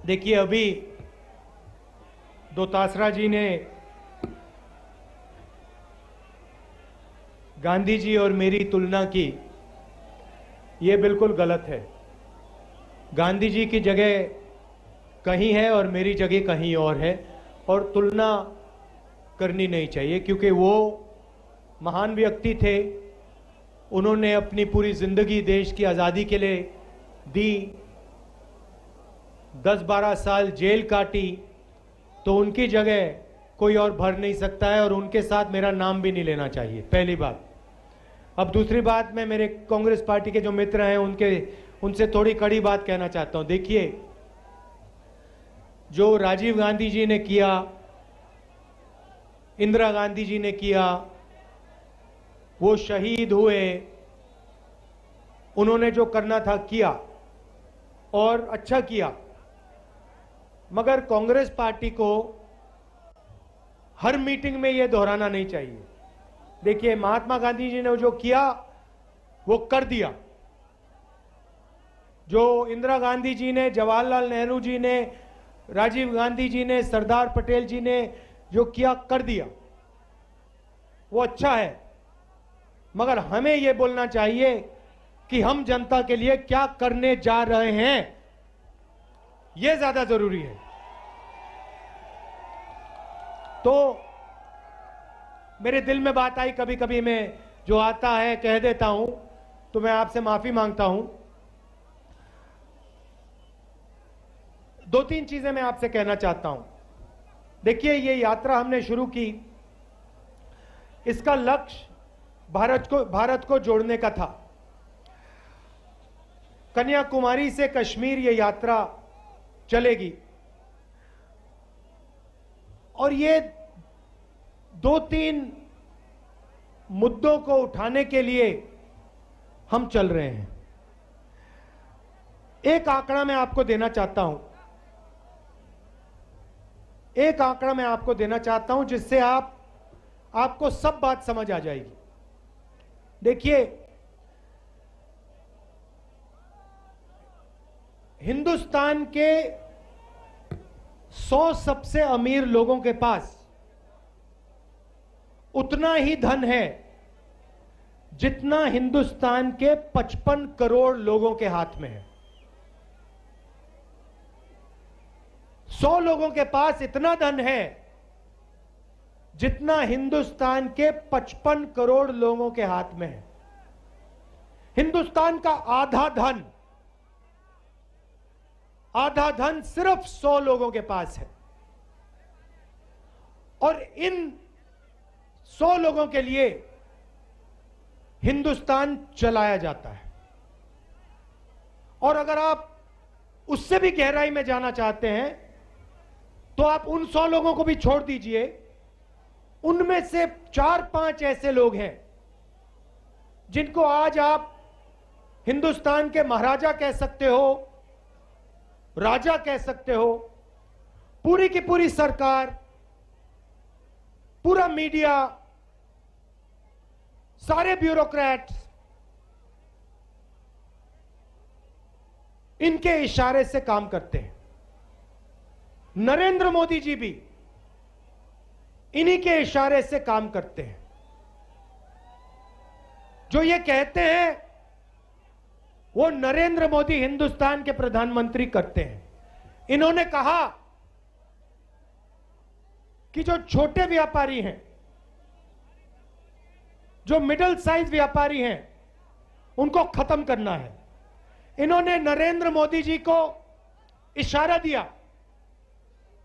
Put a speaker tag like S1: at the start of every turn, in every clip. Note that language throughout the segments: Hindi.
S1: देखिए, अभी दोतासरा जी ने गांधी जी और मेरी तुलना की। ये बिल्कुल गलत है। गांधी जी की जगह कहीं है और मेरी जगह कहीं और है, और तुलना करनी नहीं चाहिए, क्योंकि वो महान व्यक्ति थे। उन्होंने अपनी पूरी जिंदगी देश की आज़ादी के लिए दी, 10-12 साल जेल काटी, तो उनकी जगह कोई और भर नहीं सकता है, और उनके साथ मेरा नाम भी नहीं लेना चाहिए, पहली बात। अब दूसरी बात, मैं मेरे कांग्रेस पार्टी के जो मित्र हैं उनसे थोड़ी कड़ी बात कहना चाहता हूं। देखिए, जो राजीव गांधी जी ने किया, इंदिरा गांधी जी ने किया, वो शहीद हुए, उन्होंने जो करना था किया और अच्छा किया। मगर कांग्रेस पार्टी को हर मीटिंग में यह दोहराना नहीं चाहिए। देखिए, महात्मा गांधी जी ने जो किया वो कर दिया, जो इंदिरा गांधी जी ने, जवाहरलाल नेहरू जी ने, राजीव गांधी जी ने, सरदार पटेल जी ने जो किया कर दिया, वो अच्छा है। मगर हमें यह बोलना चाहिए कि हम जनता के लिए क्या करने जा रहे हैं, यह ज्यादा जरूरी है। तो मेरे दिल में बात आई, कभी कभी मैं जो आता है कह देता हूं, तो मैं आपसे माफी मांगता हूं। 2-3 चीजें मैं आपसे कहना चाहता हूं। देखिए, ये यात्रा हमने शुरू की, इसका लक्ष्य भारत को जोड़ने का था। कन्याकुमारी से कश्मीर ये यात्रा चलेगी, और ये 2-3 मुद्दों को उठाने के लिए हम चल रहे हैं। एक आंकड़ा मैं आपको देना चाहता हूं, जिससे आपको सब बात समझ आ जाएगी। देखिए, हिंदुस्तान के 100 सबसे अमीर लोगों के पास उतना ही धन है जितना हिंदुस्तान के 55 करोड़ लोगों के हाथ में है। 100 लोगों के पास इतना धन है जितना हिंदुस्तान के 55 करोड़ लोगों के हाथ में है। हिंदुस्तान का आधा धन सिर्फ 100 लोगों के पास है, और इन 100 लोगों के लिए हिंदुस्तान चलाया जाता है। और अगर आप उससे भी गहराई में जाना चाहते हैं, तो आप उन 100 लोगों को भी छोड़ दीजिए। उनमें से 4-5 ऐसे लोग हैं जिनको आज आप हिंदुस्तान के महाराजा कह सकते हो, राजा कह सकते हो। पूरी की पूरी सरकार, पूरा मीडिया, सारे ब्यूरोक्रेट्स इनके इशारे से काम करते हैं। नरेंद्र मोदी जी भी इन्हीं के इशारे से काम करते हैं। जो ये कहते हैं वो नरेंद्र मोदी हिंदुस्तान के प्रधानमंत्री करते हैं। इन्होंने कहा कि जो छोटे व्यापारी हैं, जो मिडिल साइज व्यापारी हैं, उनको खत्म करना है। इन्होंने नरेंद्र मोदी जी को इशारा दिया,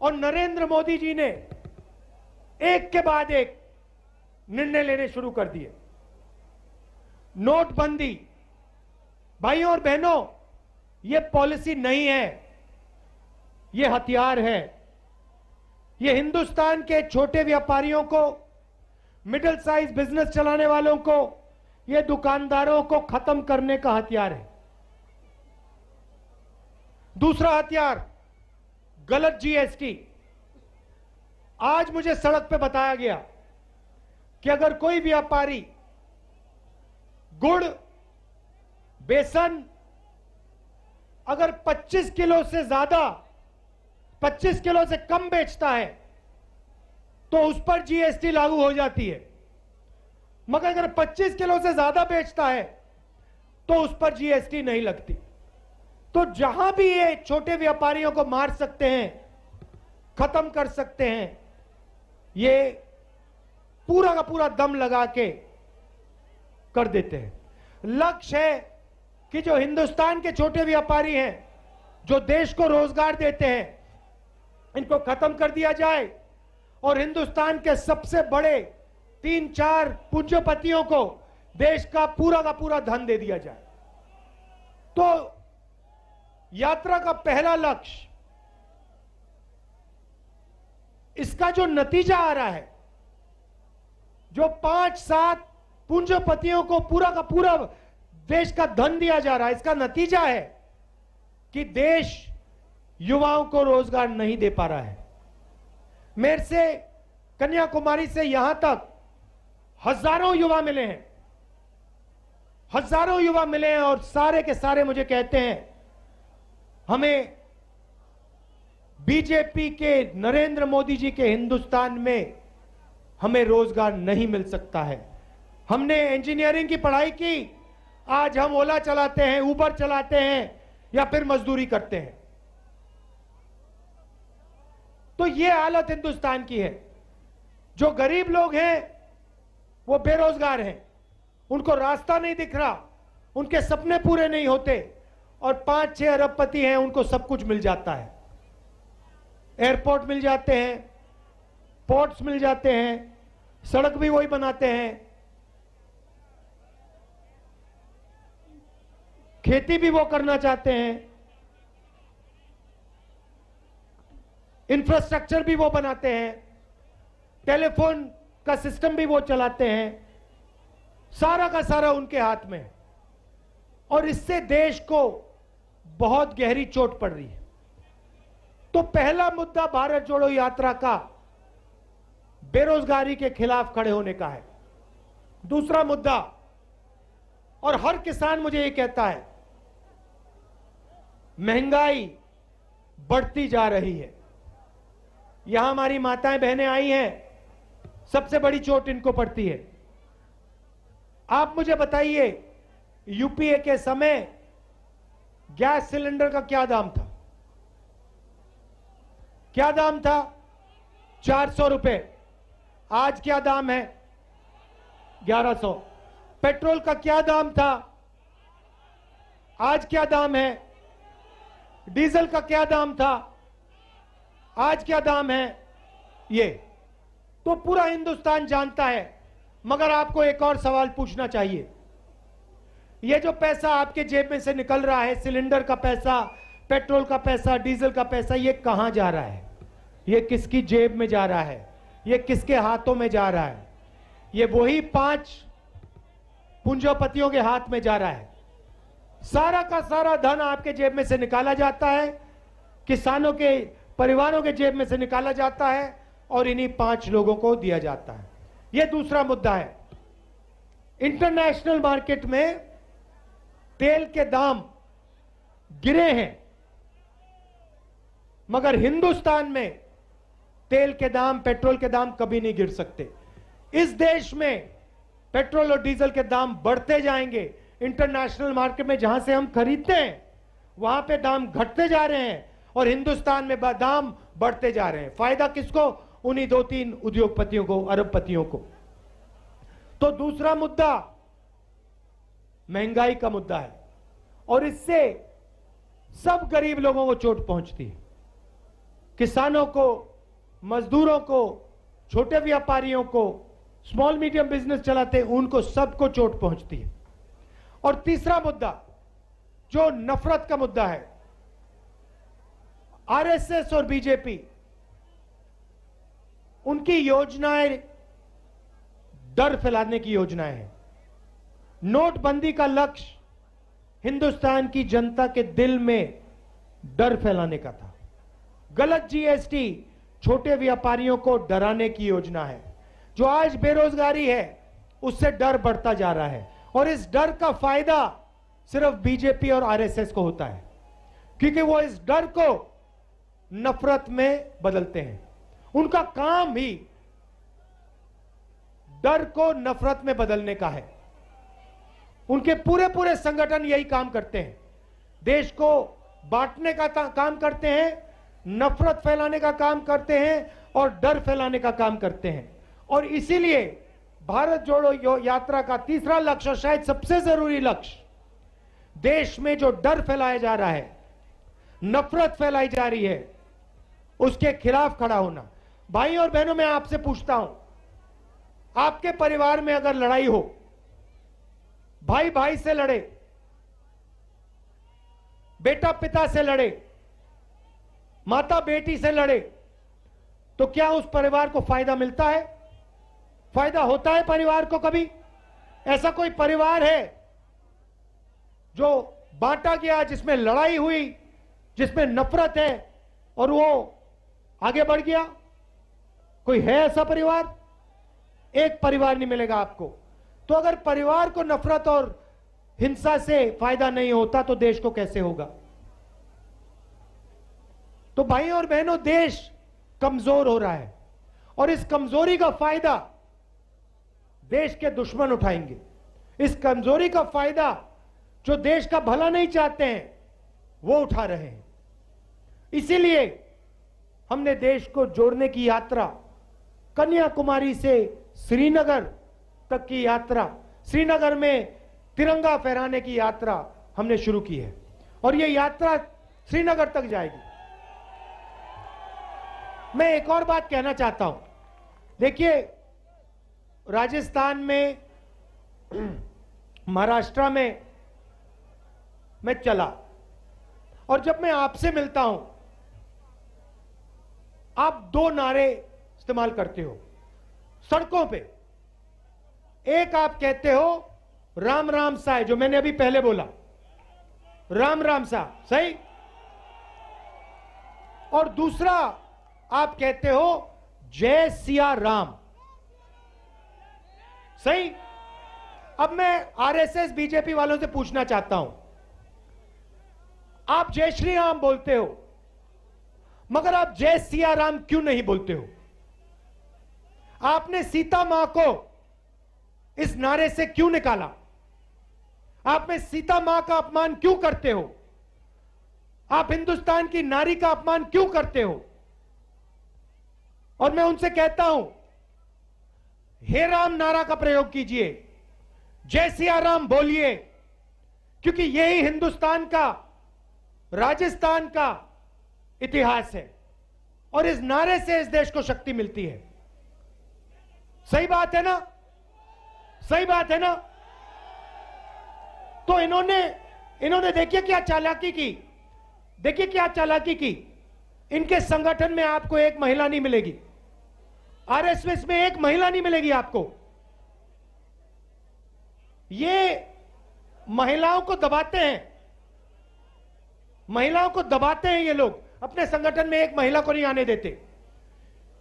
S1: और नरेंद्र मोदी जी ने एक के बाद एक निर्णय लेने शुरू कर दिए। नोटबंदी, भाइयों और बहनों, यह पॉलिसी नहीं है, यह हथियार है। यह हिंदुस्तान के छोटे व्यापारियों को, मिडिल साइज बिजनेस चलाने वालों को, यह दुकानदारों को खत्म करने का हथियार है। दूसरा हथियार, गलत जीएसटी। आज मुझे सड़क पे बताया गया कि अगर कोई व्यापारी गुड़, बेसन अगर 25 किलो से ज्यादा 25 किलो से कम बेचता है तो उस पर जीएसटी लागू हो जाती है, मगर अगर 25 किलो से ज्यादा बेचता है तो उस पर जीएसटी नहीं लगती। तो जहां भी ये छोटे व्यापारियों को मार सकते हैं, खत्म कर सकते हैं, ये पूरा का पूरा दम लगा के कर देते हैं। लक्ष्य है कि जो हिंदुस्तान के छोटे व्यापारी हैं, जो देश को रोजगार देते हैं, इनको खत्म कर दिया जाए और हिंदुस्तान के सबसे बड़े 3-4 पूंजीपतियों को देश का पूरा धन दे दिया जाए। तो यात्रा का पहला लक्ष्य, इसका जो नतीजा आ रहा है, जो 5-7 पूंजीपतियों को पूरा देश का धन दिया जा रहा है, इसका नतीजा है कि देश युवाओं को रोजगार नहीं दे पा रहा है। मेरे से कन्याकुमारी से यहां तक हजारों युवा मिले हैं, हजारों युवा मिले हैं और सारे के सारे मुझे कहते हैं हमें बीजेपी के, नरेंद्र मोदी जी के हिंदुस्तान में हमें रोजगार नहीं मिल सकता है। हमने इंजीनियरिंग की पढ़ाई की, आज हम ओला चलाते हैं, उबर चलाते हैं या फिर मजदूरी करते हैं। तो ये हालत हिंदुस्तान की है। जो गरीब लोग हैं वो बेरोजगार हैं, उनको रास्ता नहीं दिख रहा, उनके सपने पूरे नहीं होते, और 5-6 अरबपति हैं, उनको सब कुछ मिल जाता है। एयरपोर्ट मिल जाते हैं, पोर्ट्स मिल जाते हैं, सड़क भी वही बनाते हैं, खेती भी वो करना चाहते हैं, इंफ्रास्ट्रक्चर भी वो बनाते हैं, टेलीफोन का सिस्टम भी वो चलाते हैं, सारा का सारा उनके हाथ में है। और इससे देश को बहुत गहरी चोट पड़ रही है। तो पहला मुद्दा भारत जोड़ो यात्रा का बेरोजगारी के खिलाफ खड़े होने का है। दूसरा मुद्दा, और हर किसान मुझे ये कहता है, महंगाई बढ़ती जा रही है। यहां हमारी माताएं बहनें आई हैं, सबसे बड़ी चोट इनको पड़ती है। आप मुझे बताइए, यूपीए के समय गैस सिलेंडर का क्या दाम था? क्या दाम था? 400 रुपए। आज क्या दाम है? 1100। पेट्रोल का क्या दाम था? आज क्या दाम है? डीजल का क्या दाम था? आज क्या दाम है? ये तो पूरा हिंदुस्तान जानता है। मगर आपको एक और सवाल पूछना चाहिए, ये जो पैसा आपके जेब में से निकल रहा है, सिलेंडर का पैसा, पेट्रोल का पैसा, डीजल का पैसा, ये कहां जा रहा है? ये किसकी जेब में जा रहा है? ये किसके हाथों में जा रहा है? ये वही 5 पूंजीपतियों के हाथ में जा रहा है। सारा का सारा धन आपके जेब में से निकाला जाता है, किसानों के परिवारों के जेब में से निकाला जाता है और इन्हीं 5 लोगों को दिया जाता है। यह दूसरा मुद्दा है। इंटरनेशनल मार्केट में तेल के दाम गिरे हैं, मगर हिंदुस्तान में तेल के दाम, पेट्रोल के दाम कभी नहीं गिर सकते। इस देश में पेट्रोल और डीजल के दाम बढ़ते जाएंगे। इंटरनेशनल मार्केट में जहां से हम खरीदते हैं वहां पे दाम घटते जा रहे हैं और हिंदुस्तान में दाम बढ़ते जा रहे हैं। फायदा किसको? उन्हीं 2-3 उद्योगपतियों को, अरबपतियों को। तो दूसरा मुद्दा महंगाई का मुद्दा है और इससे सब गरीब लोगों को चोट पहुंचती है। किसानों को, मजदूरों को, छोटे व्यापारियों को, स्मॉल मीडियम बिजनेस चलाते हैं, उनको सबको चोट पहुंचती है। और तीसरा मुद्दा जो नफरत का मुद्दा है, आरएसएस और बीजेपी, उनकी योजनाएं डर फैलाने की योजनाएं हैं। नोटबंदी का लक्ष्य हिंदुस्तान की जनता के दिल में डर फैलाने का था। गलत जीएसटी छोटे व्यापारियों को डराने की योजना है। जो आज बेरोजगारी है उससे डर बढ़ता जा रहा है और इस डर का फायदा सिर्फ बीजेपी और आरएसएस को होता है, क्योंकि वो इस डर को नफरत में बदलते हैं। उनका काम ही डर को नफरत में बदलने का है। उनके पूरे पूरे संगठन यही काम करते हैं, देश को बांटने का काम करते हैं, नफरत फैलाने का काम करते हैं और डर फैलाने का काम करते हैं। और इसीलिए भारत जोड़ो यात्रा का तीसरा लक्ष्य और शायद सबसे जरूरी लक्ष्य, देश में जो डर फैलाया जा रहा है, नफरत फैलाई जा रही है, उसके खिलाफ खड़ा होना। भाई और बहनों, मैं आपसे पूछता हूं, आपके परिवार में अगर लड़ाई हो, भाई भाई से लड़े, बेटा पिता से लड़े, माता बेटी से लड़े, तो क्या उस परिवार को फायदा मिलता है? फायदा होता है परिवार को कभी? ऐसा कोई परिवार है जो बांटा गया, जिसमें लड़ाई हुई, जिसमें नफरत है और वो आगे बढ़ गया? कोई है ऐसा परिवार? एक परिवार नहीं मिलेगा आपको। तो अगर परिवार को नफरत और हिंसा से फायदा नहीं होता तो देश को कैसे होगा? तो भाई और बहनों, देश कमजोर हो रहा है और इस कमजोरी का फायदा देश के दुश्मन उठाएंगे। इस कमजोरी का फायदा जो देश का भला नहीं चाहते हैं वो उठा रहे हैं। इसीलिए हमने देश को जोड़ने की यात्रा, कन्याकुमारी से श्रीनगर तक की यात्रा, श्रीनगर में तिरंगा फहराने की यात्रा हमने शुरू की है और यह यात्रा श्रीनगर तक जाएगी। मैं एक और बात कहना चाहता हूं। देखिए, राजस्थान में, महाराष्ट्र में मैं चला और जब मैं आपसे मिलता हूं, आप दो नारे इस्तेमाल करते हो सड़कों पे। एक आप कहते हो राम राम साय, जो मैंने अभी पहले बोला, राम राम सा, सही? और दूसरा आप कहते हो जय सिया राम, सही? अब मैं आरएसएस बीजेपी वालों से पूछना चाहता हूं, आप जय श्री राम बोलते हो, मगर आप जय सिया राम क्यों नहीं बोलते हो? आपने सीता मां को इस नारे से क्यों निकाला? आप में सीता मां का अपमान क्यों करते हो? आप हिंदुस्तान की नारी का अपमान क्यों करते हो? और मैं उनसे कहता हूं, हे राम नारा का प्रयोग कीजिए, जय सिया राम बोलिए, क्योंकि यही हिंदुस्तान का, राजस्थान का इतिहास है और इस नारे से इस देश को शक्ति मिलती है। सही बात है ना? सही बात है ना? तो इन्होंने देखिए क्या चालाकी की, देखिए क्या चालाकी की। इनके संगठन में आपको एक महिला नहीं मिलेगी, आरएसएस में एक महिला नहीं मिलेगी आपको। ये महिलाओं को दबाते हैं, महिलाओं को दबाते हैं ये लोग, अपने संगठन में एक महिला को नहीं आने देते।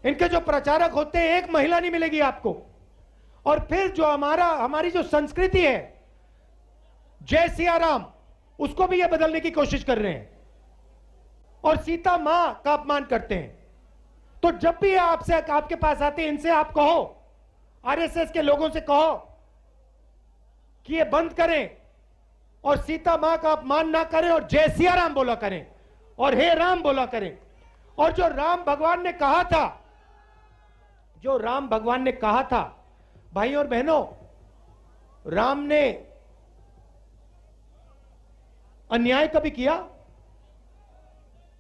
S1: इनके जो प्रचारक होते हैं, एक महिला नहीं मिलेगी आपको। और फिर जो हमारी जो संस्कृति है, जय सिया राम, उसको भी ये बदलने की कोशिश कर रहे हैं और सीता मां का अपमान करते हैं। तो जब भी आपके पास आते हैं, इनसे आप कहो, आरएसएस के लोगों से कहो कि ये बंद करें और सीता मां का अपमान ना करें और जय सिया राम बोला करें और हे राम बोला करें। और जो राम भगवान ने कहा था, जो राम भगवान ने कहा था, भाई और बहनों, राम ने अन्याय कभी किया?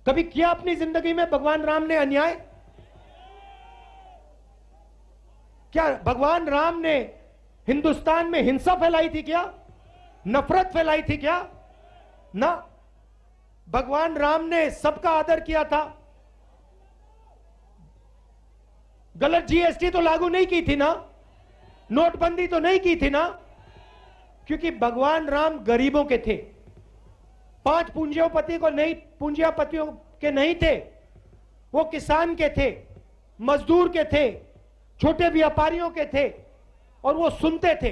S1: कभी किया अपनी जिंदगी में भगवान राम ने अन्याय? क्या भगवान राम ने हिंदुस्तान में हिंसा फैलाई थी क्या? नफरत फैलाई थी क्या? ना, भगवान राम ने सबका आदर किया था। गलत जीएसटी तो लागू नहीं की थी ना, नोटबंदी तो नहीं की थी ना, क्योंकि भगवान राम गरीबों के थे। 5 पूंजीपतियों के नहीं थे, वो किसान के थे, मजदूर के थे, छोटे व्यापारियों के थे और वो सुनते थे।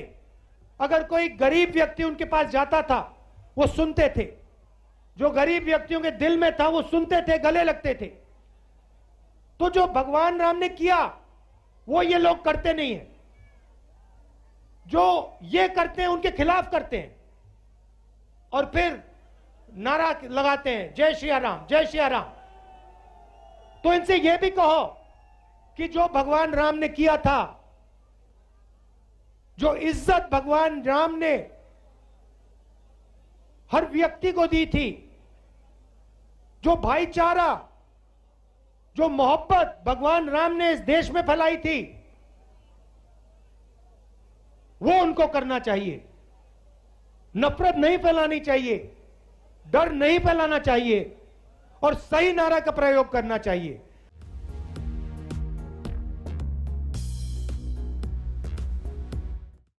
S1: अगर कोई गरीब व्यक्ति उनके पास जाता था, वो सुनते थे। जो गरीब व्यक्तियों के दिल में था वो सुनते थे, गले लगते थे। तो जो भगवान राम ने किया वो ये लोग करते नहीं है, जो ये करते हैं उनके खिलाफ करते हैं और फिर नारा लगाते हैं जय श्री राम जय श्री राम। तो इनसे यह भी कहो कि जो भगवान राम ने किया था, जो इज्जत भगवान राम ने हर व्यक्ति को दी थी, जो भाईचारा, जो मोहब्बत भगवान राम ने इस देश में फैलाई थी, वो उनको करना चाहिए। नफरत नहीं फैलानी चाहिए, डर नहीं फैलाना चाहिए और सही नारा का प्रयोग करना चाहिए।